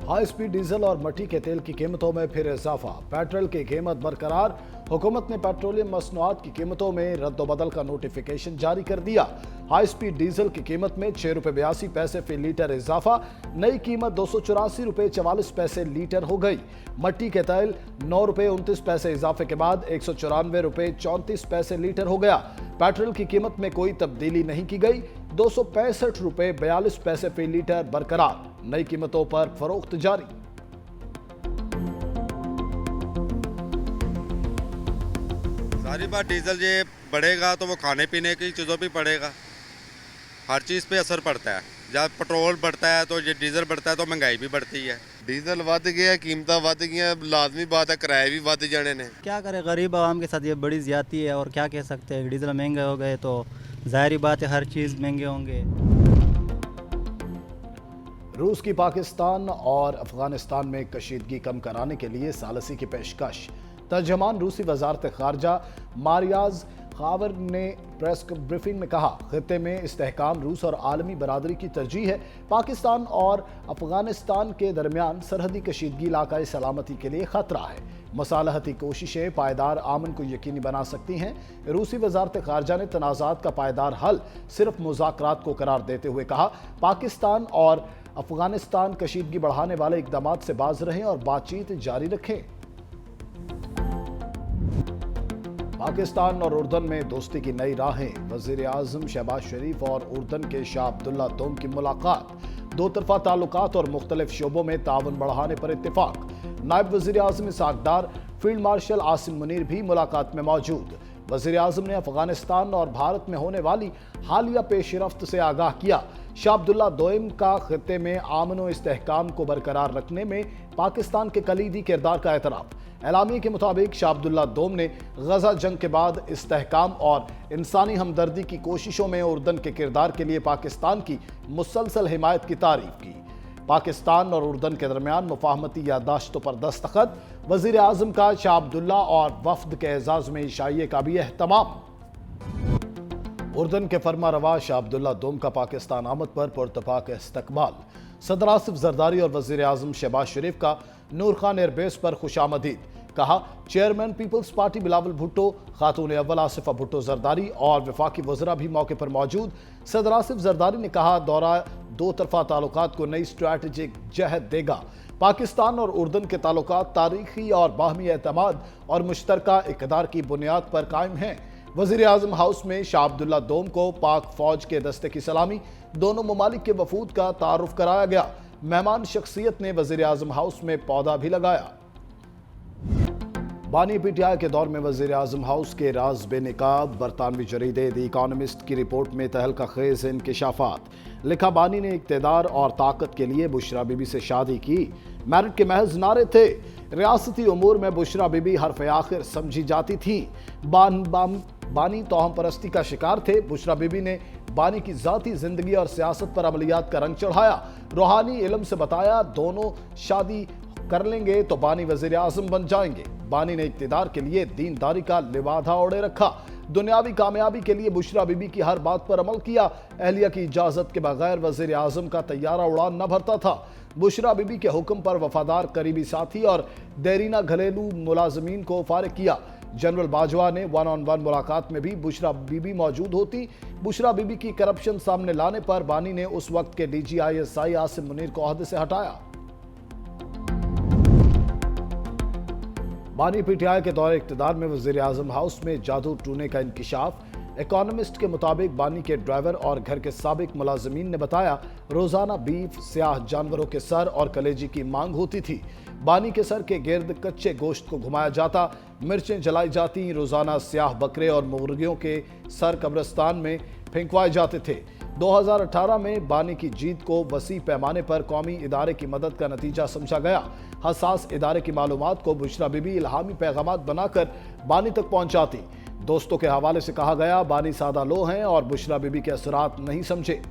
High speed diesel और मट्टी के तेल की कीमतों में फिर इजाफा, पेट्रोल की कीमत बरकरार। हुकूमत ने पेट्रोलियम मसनूआत की कीमतों में रद्दोबदल का नोटिफिकेशन जारी कर दिया। हाई स्पीड डीजल की कीमत में ₹6.82 फी लीटर इजाफा, नई कीमत ₹284.44 लीटर हो गई। मट्टी के तेल ₹9.29 इजाफे के बाद ₹194.34 लीटर हो गया। पेट्रोल की कीमत में कोई तब्दीली नहीं की गई, ₹265.42 फी लीटर बरकरार। नई कीमतों पर फरोख्त जारी। सारी बात डीजल ये बढ़ेगा तो वो खाने पीने की चीज़ों पे पड़ेगा, हर चीज़ पे असर पड़ता है। जब पेट्रोल बढ़ता है तो ये डीजल बढ़ता है तो महंगाई भी बढ़ती है। डीजल वध गया, कीमतें वध गई, लाजमी बात है किराए भी वध जाने ने। क्या करे, गरीब आवाम के साथ ये बड़ी ज्यादती है और क्या कह सकते हैं। डीजल महंगे हो गए तो ज़ाहिर बात है हर चीज़ महंगे होंगे। रूस की पाकिस्तान और अफगानिस्तान में कशीदगी कम कराने के लिए सालसी की पेशकश। तर्जमान रूसी वजारत खारजा मारियाज खावर ने प्रेस ब्रीफिंग में कहा, खित्ते में इस्तेहकाम रूस और आलमी बरादरी की तरजीह है। पाकिस्तान और अफगानिस्तान के दरमियान सरहदी कशीदगी इलाकाई सलामती के लिए खतरा है। मसालहती कोशिशें पायदार आमन को यकीनी बना सकती हैं। रूसी वजारत खारजा ने तनाज़ात का पायदार हल सिर्फ मुज़ाकरात को करार देते हुए कहा, पाकिस्तान और अफगानिस्तान कशीदगी बढ़ाने वाले इक़दामात से बाज रहें और बातचीत जारी रखें। पाकिस्तान और उर्दन में दोस्ती की नई राहें। वज़ीर आज़म शहबाज शरीफ और उर्दन के शाह अब्दुल्ला दोम की मुलाकात। दो तरफा ताल्लुकात और मुख्तलिफ शोबों में ताउन बढ़ाने पर इत्तेफाक। नायब वज़ीर आज़म इसहाक डार, फील्ड मार्शल आसिम मुनीर भी मुलाकात में मौजूद। वज़ीर आज़म ने अफगानिस्तान और भारत में होने वाली हालिया पेशरफ्त से आगाह किया। शाह अब्दुल्ला दोम का खित्ते में आमन व इस्तेहकाम को बरकरार रखने में पाकिस्तान के कलीदी किरदार का एतराफ़। एलामिया के मुताबिक शाह अब्दुल्ला दोम ने गजा जंग के बाद इस्तेहकाम और इंसानी हमदर्दी की कोशिशों में उर्दन के किरदार के लिए पाकिस्तान की मुसलसल हिमायत की तारीफ की। पाकिस्तान और उर्दन के दरमियान मुफाहमती यादाश्तों पर दस्तखत। वज़ीर आज़म का शाह अब्दुल्ला और वफद के एजाज में इशाइये का भी एहतमाम। उर्दन के फरमा रवा शाह अब्दुल्ला दोम का पाकिस्तान आमद पर पुरतपाक इस्तकबाल। सदर आसिफ जरदारी और वज़ीर आज़म शहबाज शरीफ का नूर खान एयरबेस पर खुशामदीद। कहा, चेयरमैन पीपल्स पार्टी बिलावल भुट्टो, खातून अव्वल आसिफा भुट्टो जरदारी और वफाकी वज़रा भी मौके पर मौजूद। सदर आसिफ जरदारी ने कहा, दौरा दो तरफा ताल्लुकात को नई स्ट्रैटेजिक जहत देगा। पाकिस्तान और उर्दन के ताल्लुकात तारीखी और बाहमी एतमाद और मुश्तरका इक़दार की बुनियाद पर कायम हैं। वज़ीर आज़म हाउस में शाह अब्दुल्ला दोम को पाक फौज के दस्ते की सलामी, दोनों ममालिक के वफूद का तारुफ कराया गया। मेहमान शख्सियत ने वज़ीर आज़म हाउस में पौधा भी लगाया। बानी पीटीआई के दौर में वज़ीर आज़म हाउस के राज बेनकाब। बरतानवी जरीदे द इकॉनमिस्ट की रिपोर्ट में तहलका खेज इंकशाफात। लिखा, बानी ने इक़्तिदार और ताकत के लिए बुशरा बीबी से शादी की। मेरिट के महज नारे थे। रियासती उमूर में बुशरा बीबी हरफ आखिर समझी जाती थी। बानी तोहम परस्ती का शिकार थे। बुशरा बीबी ने बानी की ज़ाती ज़िंदगी और सियासत पर अमलियात का रंग चढ़ाया। रूहानी इल्म से बताया, दोनों शादी कर लेंगे तो बानी वज़ीर आज़म बन जाएंगे। बानी ने इक़्तिदार के लिए दीनदारी का लिवादा ओढ़े रखा। दुनियावी कामयाबी के लिए बुशरा बीबी की हर बात पर अमल किया। अहलिया की इजाज़त के बगैर वज़ीर आज़म का तैयारा उड़ान न भरता था। बुशरा बीबी के हुक्म पर वफादार करीबी साथी और देरीना घरेलू मुलाजमीन को फारिग किया। जनरल बाजवा ने 1-on-1 मुलाकात में भी बुशरा बीबी मौजूद होती। बुशरा बीबी की करप्शन सामने लाने पर बानी ने उस वक्त के DGISI आसिम मुनीर को ओहदे से हटाया। बानी पीटीआई के दौरे इक़्तिदार में वज़ीर आज़म हाउस में जादू टूने का इंकिशाफ। इकॉनमिस्ट के मुताबिक बानी के ड्राइवर और घर के साबिक मुलाजमीन ने बताया, रोजाना बीफ, स्याह जानवरों के सर और कलेजी की मांग होती थी। बानी के सर के गिर्द कच्चे गोश्त को घुमाया जाता, मिर्चें जलाई जाती। रोजाना स्याह बकरे और मुर्गियों के सर कब्रिस्तान में फेंकवाए जाते थे। 2018 में बानी की जीत को वसी पैमाने पर कौमी इदारे की मदद का नतीजा समझा गया। हसास इदारे की मालूमात को बुशरा बीबी इल्हामी पैगामात बनाकर बानी तक पहुंचाती। दोस्तों के हवाले से कहा गया, बानी सादा लो हैं और बुशरा बीबी के असरात नहीं समझे।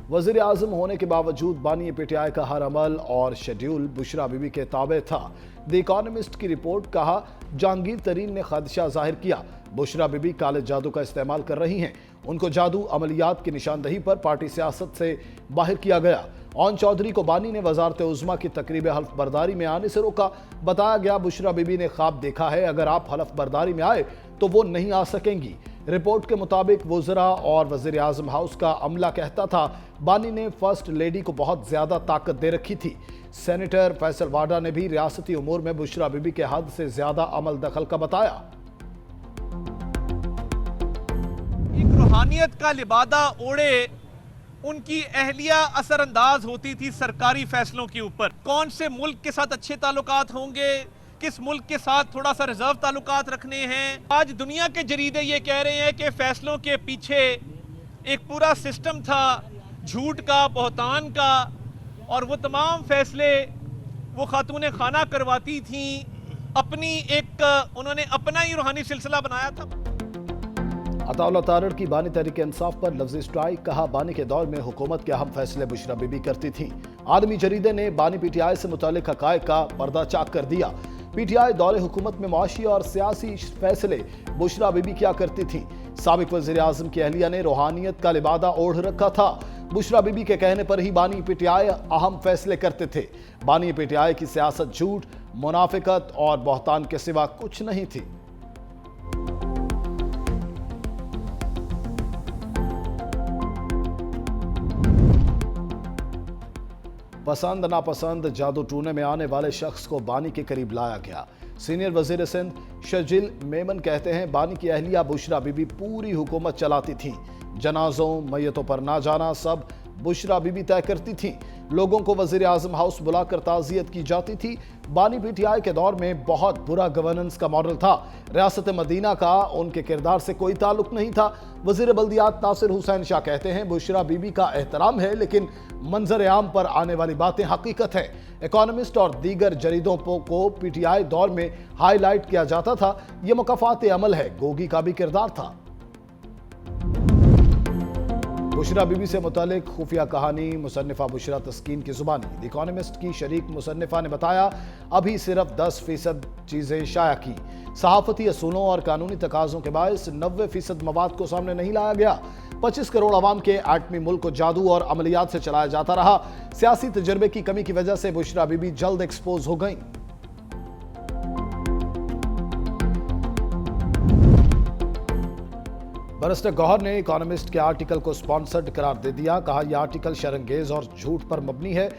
वज़ीर आज़म होने के बावजूद बानी पीटीआई का हर अमल और शेड्यूल बुशरा बीबी के ताबे था। द इकॉनमिस्ट की रिपोर्ट कहा, जहांगीर तरीन ने खदशा जाहिर किया, बुशरा बीबी काले जादू का इस्तेमाल कर रही हैं। उनको जादू अमलियात की निशानदही पर पार्टी सियासत से बाहर किया गया। ओन चौधरी को बानी ने वजारत उज़्मा की तकरीब हल्फ बर्दारी में आने से रोका। बताया गया बुशरा बीबी ने ख्वाब देखा है, अगर आप हल्फ बर्दारी में आए तो वो नहीं आ सकेंगी। रिपोर्ट के मुताबिक वज़रा और वज़ीर आज़म हाउस का अमला कहता था बानी ने फर्स्ट लेडी को बहुत ज्यादा ताकत दे रखी थी। सेनेटर फैसल वाडा ने भी रियासती उमूर में बुशरा बीबी के हद से ज्यादा अमल दखल का बताया। एक रूहानियत का लिबादा ओढ़े उनकी अहलिया असरअंदाज होती थी सरकारी फैसलों के ऊपर। कौन से मुल्क के साथ अच्छे ताल्लुकात होंगे, किस मुल्क के साथ थोड़ा सा रिजर्व ताल्लुकात रखने हैं। आज दुनिया के जरीदे ये कह रहे हैं कि फैसलों के पीछे एक पूरा सिस्टम था झूठ का, बहतान का, और वो तमाम फैसले वो खातून खाना करवाती थी। उन्होंने अपना ही रूहानी सिलसिला बनाया था। अताउल्लाह तारड़ की बानी तहरीक इंसाफ पर लफ्जी स्ट्राइक। कहा बानी के दौर में हुकूमत के अहम फैसले बुशरा बीबी करती थी। आलमी जरीदे ने बानी पीटीआई से मुतालिक हकायक का पर्दा चाक कर दिया। पीटीआई दौरे हुकूमत में मुआशी और सियासी फैसले बुशरा बीबी क्या करती थी। साबिक वज़ीर आज़म की अहलिया ने रूहानियत का लिबादा ओढ़ रखा था। बुशरा बीबी के कहने पर ही बानी पीटीआई अहम फैसले करते थे। बानी पीटीआई की सियासत झूठ, मुनाफिकत और बहतान के सिवा कुछ नहीं थी। पसंद नापसंद जादू टूने में आने वाले शख्स को बानी के करीब लाया गया। सीनियर वजीर सिंध शर्जिल मेमन कहते हैं बानी की अहलिया बुशरा बीबी पूरी हुकूमत चलाती थी। जनाजों, मैयतों पर ना जाना सब बुशरा बीबी तय करती थी। लोगों को वजीर आजम हाउस बुलाकर ताज़ियत की जाती थी। बानी पीटीआई के दौर में बहुत बुरा गवर्नेंस का मॉडल था। रियासत मदीना का उनके किरदार से कोई ताल्लुक नहीं था। वजीर बल्दियात नासिर हुसैन शाह कहते हैं बुशरा बीबी का एहतराम है, लेकिन मंजर आम पर आने वाली बातें हकीकत है। इकोनॉमिस्ट और दीगर जरीदों को पीटीआई दौर में हाईलाइट किया जाता था। यह मुकाफात अमल है, गोगी का भी किरदार था। बुशरा बीबी से मुतालिक खुफिया कहानी मुसन्निफा बुशरा तस्कीन की जुबानी। द इकोनॉमिस्ट की शरीक मुसन्निफा ने बताया अभी सिर्फ 10% चीजें शाया की। सहाफती असूलों और कानूनी तकाजों के बायस 90% मवाद को सामने नहीं लाया गया। 25 करोड़ आवाम के एटमी मुल्क को जादू और अमलियात से चलाया जाता रहा। सियासी तजर्बे की कमी की वजह से बुशरा बीबी जल्द एक्सपोज हो गई। बैरिस्टर गौहर ने इकोनॉमिस्ट के आर्टिकल को स्पॉन्सर्ड करार दे दिया। कहा यह आर्टिकल शरंगेज और झूठ पर मबनी है,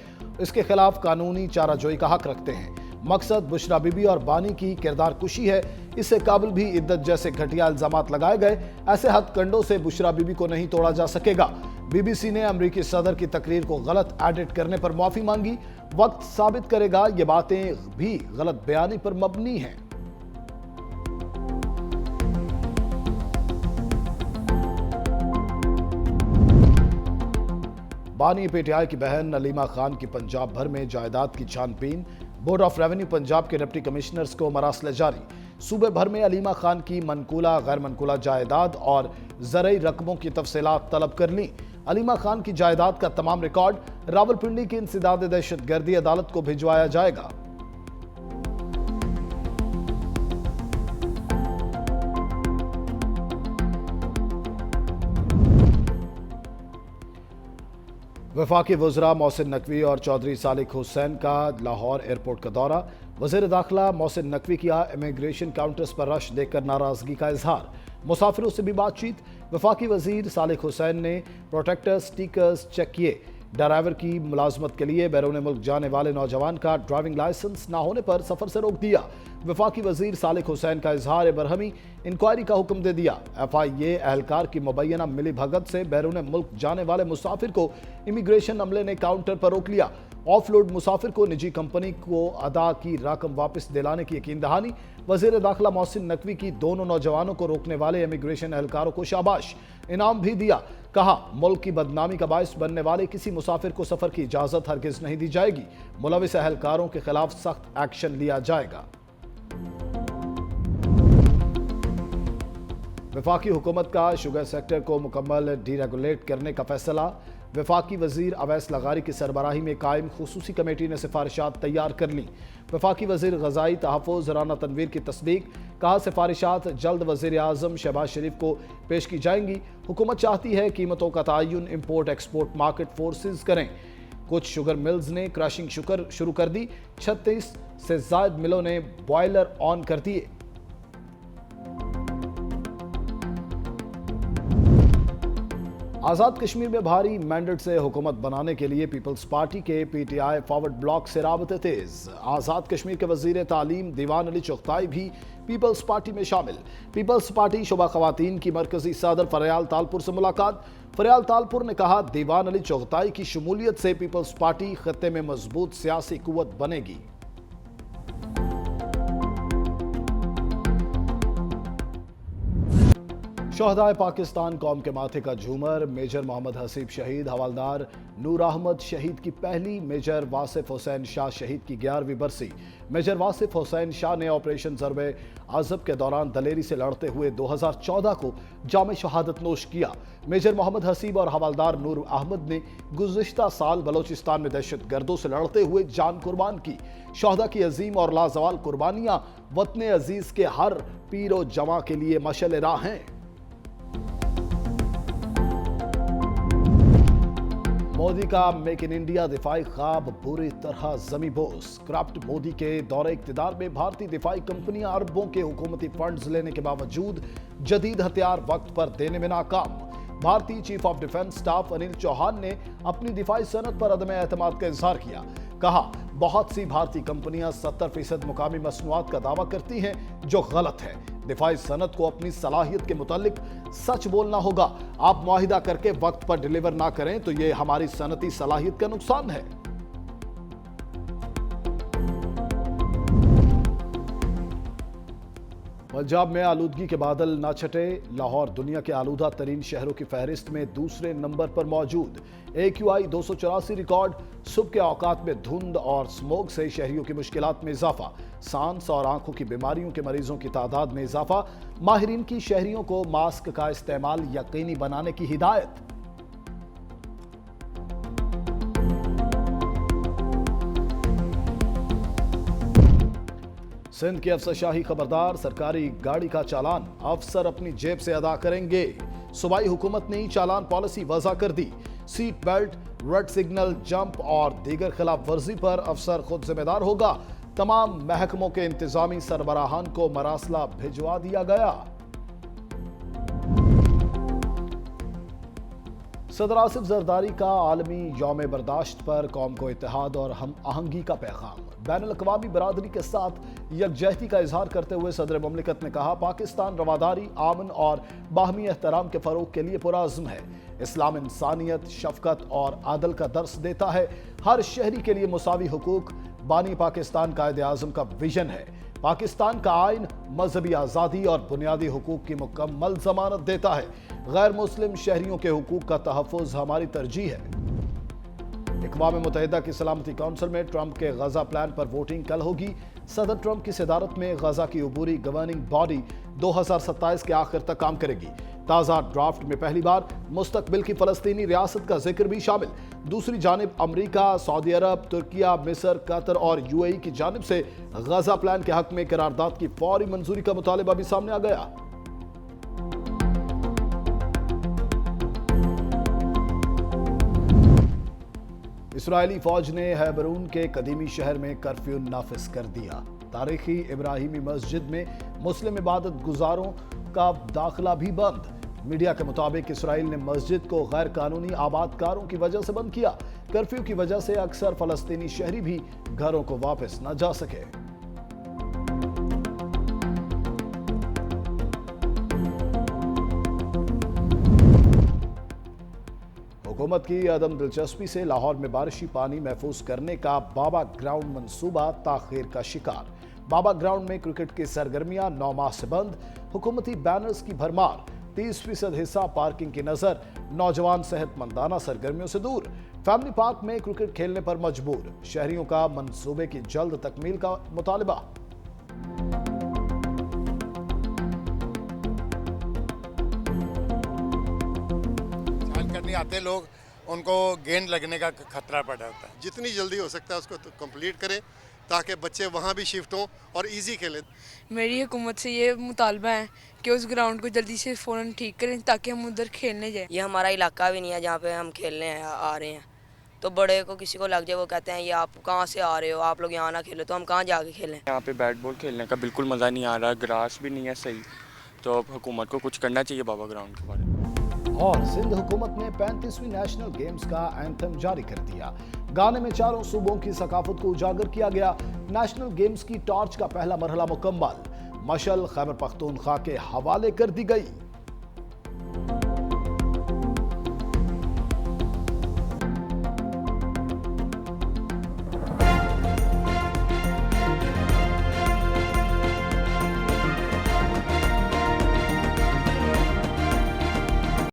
इसके खिलाफ कानूनी चाराजोई का हक रखते हैं। मकसद बुशरा बीबी और बानी की किरदार कुशी है। इससे काबिल भी इद्दत जैसे घटिया इल्जामात लगाए गए। ऐसे हथकंडों से बुशरा बीबी को नहीं तोड़ा जा सकेगा। बीबीसी ने अमरीकी सदर की तकरीर को गलत एडिट करने पर माफी मांगी। वक्त साबित करेगा ये बातें भी गलत बयानी पर मबनी हैं। बानी पीटीआई की बहन नलीमा खान की पंजाब भर में जायदाद की छानबीन। बोर्ड ऑफ रेवेन्यू पंजाब के डिप्टी कमिश्नर्स को मरासले जारी। सूबे भर में अलीमा खान की मनकूला गैर मनकूला जायदाद और ज़रई रकमों की तफसीलात तलब कर ली। अलीमा खान की जायदाद का तमाम रिकॉर्ड रावलपिंडी की इंसदाद दहशतगर्दी अदालत को भिजवाया जाएगा। वफाकी वज़रा मोहसिन नकवी और चौधरी सालिक हुसैन का लाहौर एयरपोर्ट का दौरा। वज़ीर दाखिला मोहसिन नकवी किया इमिग्रेशन काउंटर्स पर रश देखकर नाराजगी का इजहार। मुसाफिरों से भी बातचीत। वफाकी वज़ीर सालिक हुसैन ने प्रोटेक्टर स्टिकर्स चेक किए। ड्राइवर की मुलाजमत के लिए बैरून मुल्क जाने वाले नौजवान का ड्राइविंग लाइसेंस ना होने पर सफर से रोक दिया। वफाकी वज़ीर सालिक हुसैन का इजहार बरहमी, इंक्वायरी का हुक्म दे दिया। FIA एहलकार की मुबैना मिली भगत से बैरून मुल्क जाने वाले मुसाफिर को इमिग्रेशन अमले ने काउंटर पर रोक लिया। ऑफलोड मुसाफिर को निजी कंपनी को अदा की रकम वापस दिलाने की यकीन दहानी। वज़ीर दाखिला मोहसिन नकवी की दोनों नौजवानों को रोकने वाले इमिग्रेशन एहलकारों को शाबाश, इनाम भी दिया। कहा मुल्क की बदनामी का बायस बनने वाले किसी मुसाफिर को सफर की इजाजत हरगिज नहीं दी जाएगी। मुलविस एहलकारों के खिलाफ सख्त एक्शन लिया जाएगा। वफाकी हुकूमत का शुगर सेक्टर को मुकम्मल डीरेगुलेट करने का फैसला। वफाकी वजीर अवैस लगारी की सरबराही में कायम खुसूसी कमेटी ने सिफारिशात तैयार कर ली। वफाकी वजीर ग़ज़ाई तहफ़्फ़ुज़ राना तनवीर की तस्दीक। कहा सिफारिशात जल्द वज़ीर आज़म शहबाज शरीफ को पेश की जाएंगी। हुकूमत चाहती है कीमतों का तयन इम्पोर्ट एक्सपोर्ट मार्केट फोर्सेस करें। कुछ शुगर मिल्स ने क्रशिंग शुरू कर दी। 36 से ज्यादा मिलों ने बॉयलर ऑन कर दिए। आजाद कश्मीर में भारी मैंडेट से हुकूमत बनाने के लिए पीपल्स पार्टी के पीटीआई फॉरवर्ड ब्लॉक से राबते तेज। आजाद कश्मीर के वजीर तालीम दीवान अली चुगताई भी पीपल्स पार्टी में शामिल। पीपल्स पार्टी शुबा खवातीन की मरकजी सदर फरियाल तालपुर से मुलाकात। फरियाल तालपुर ने कहा, दीवान अली चुगताई की शमूलियत से पीपल्स पार्टी खत्ते में मजबूत सियासी कुव्वत बनेगी। शोहदाए पाकिस्तान कौम के माथे का झूमर। मेजर मोहम्मद हसीब शहीद, हवालदार नूर अहमद शहीद की पहली, मेजर वासिफ हुसैन शाह शहीद की 11वीं बरसी। मेजर वासिफ हुसैन शाह ने ऑपरेशन ज़रबे आज़ब के दौरान दलेरी से लड़ते हुए 2014 को जाम शहादत नोश किया। मेजर मोहम्मद हसीब और हवालदार नूर अहमद ने गुज़िश्ता साल बलोचिस्तान में दहशत गर्दों से लड़ते हुए जान कुर्बान की। शोहदा की अजीम और लाजवाल कुर्बानियाँ वतन अजीज़ के हर पीरो जमा के लिए मशअल राह हैं। मोदी का मेक इन इंडिया दिफाई ख्वाब बुरी तरह जमी बोस। करप्ट मोदी के दौरे इक्तिदार में भारतीय दिफाई कंपनियां अरबों के हुकूमती फंड्स लेने के बावजूद जदीद हथियार वक्त पर देने में नाकाम। भारतीय chief of defence staff Anil Chauhan ने अपनी दिफाई सनत पर अदम एतमाद का इजहार किया। कहा, बहुत सी भारतीय कंपनियां 70% मुकामी मसनूआत का दावा करती हैं, जो गलत है। दिफाई सनत को अपनी सलाहियत के मुतालिक सच बोलना होगा। आप मुआहिदा करके वक्त पर डिलीवर ना करें तो यह हमारी सनती सलाहियत का नुकसान है। पंजाब में आलूदगी के बादल ना छटे। लाहौर दुनिया के आलूदा तरीन शहरों की फहरिस्त में दूसरे नंबर पर मौजूद। AQI 284 record. सुबह के औकात में धुंध और स्मोक से शहरियों की मुश्किलात में इजाफा। सांस और आंखों की बीमारियों के मरीजों की तादाद में इजाफा। माहिरीन की शहरियों को मास्क का इस्तेमाल यकीनी बनाने की हिदायत। सिंध की अफसरशाही खबरदार, सरकारी गाड़ी का चालान अफसर अपनी जेब से अदा करेंगे। सूबाई हुकूमत ने चालान पॉलिसी वज़ा कर दी। Seat belt, red signal, jump और दीगर खिलाफ वर्जी पर अफसर खुद जिम्मेदार होगा। तमाम महकमों के इंतजामी सरबराहान को मरासला भिजवा दिया गया। सदर आसिफ जरदारी का आलमी यौम बर्दाश्त पर कौम को इत्तेहाद और हम आहंगी का पैगाम। बैनुल अक़वामी बरादरी के साथ यकजहती का इजहार करते हुए सदर ममलिकत ने कहा, पाकिस्तान रवादारी, आमन और बाहमी एहतराम के फरोग के लिए पुरअज़्म है। इस्लाम इंसानियत, शफकत और आदल का दर्स देता है। हर शहरी के लिए मुसावी हुकूक बानी पाकिस्तान कायदे आज़म का विजन है। पाकिस्तान का आइन मजहबी आज़ादी और बुनियादी हुकूक की मुकम्मल जमानत देता है। गैर मुस्लिम शहरियों के हुकूक का तहफ़्फ़ुज़ हमारी तरजीह है। अक़वाम मुत्तहिदा की सलामती काउंसिल में ट्रंप के गजा प्लान पर वोटिंग कल होगी। सदर ट्रंप की सदारत में गजा की अबूरी गवर्निंग बॉडी 2027 के आखिर तक काम करेगी। ताज़ा ड्राफ्ट में पहली बार मुस्तकबिल की फ़लस्तीनी रियासत का जिक्र भी शामिल। दूसरी जानिब अमरीका, सऊदी अरब, तुर्किया, मिस्र, कतर और UAE की जानिब से गजा प्लान के हक में करारदाद की फौरी मंजूरी का मुतालिबा भी सामने आ गया। इसराइली फौज ने हेबरून के कदीमी शहर में कर्फ्यू नाफिज कर दिया। तारीखी इब्राहिमी मस्जिद में मुस्लिम इबादत गुजारों का दाखिला भी बंद। मीडिया के मुताबिक इसराइल ने मस्जिद को गैर कानूनी आबादकारों की वजह से बंद किया। कर्फ्यू की वजह से अक्सर फलस्तीनी शहरी भी घरों को वापस न जा सके। हुकूमत की अदम दिलचस्पी से लाहौर में बारिशी पानी महफूज करने का बाबा ग्राउंड मंसूबा ताखीर का शिकार। बाबा ग्राउंड में क्रिकेट की सरगर्मियां 9 माह से बंद। हुकूमती बैनर्स की भरमार। 30% हिस्सा पार्किंग की नजर। नौजवान सेहतमंदाना सरगर्मियों से दूर। फैमिली पार्क में क्रिकेट खेलने पर मजबूर। शहरियों का मंसूबे की जल्द तकमील का मुतालिबा। करने आते लोग, उनको गेंद लगने का खतरा पड़ जाता है। जितनी जल्दी हो सकता है उसको तो कंप्लीट करें ताकि बच्चे वहाँ भी शिफ्ट हों और इजी खेलें। मेरी हुकूमत से ये मुतालबा है कि उस ग्राउंड को जल्दी से फ़ौरन ठीक करें ताकि हम उधर खेलने जाएं। ये हमारा इलाका भी नहीं है जहाँ पे हम खेलने आ रहे हैं। تو بڑے کو کسی کو لگ جائے وہ کہتے ہیں یہ آپ کہاں سے آ رہے ہو, آپ لوگ یہاں نہ کھیلو, تو ہم کہاں جا کے کھیلیں. یہاں پہ بیٹ بال کھیلنے کا بالکل مزہ نہیں آ رہا, گراس بھی نہیں ہے صحیح, تو اب حکومت کو کچھ کرنا چاہیے بابا گراؤنڈ کے بارے میں. اور سندھ حکومت نے 35ویں نیشنل گیمز کا اینتھم جاری کر دیا. گانے میں چاروں صوبوں کی ثقافت کو اجاگر کیا گیا. نیشنل گیمز کی ٹارچ کا پہلا مرحلہ مکمل, مشعل خیبر پختونخوا کے حوالے کر دی گئی.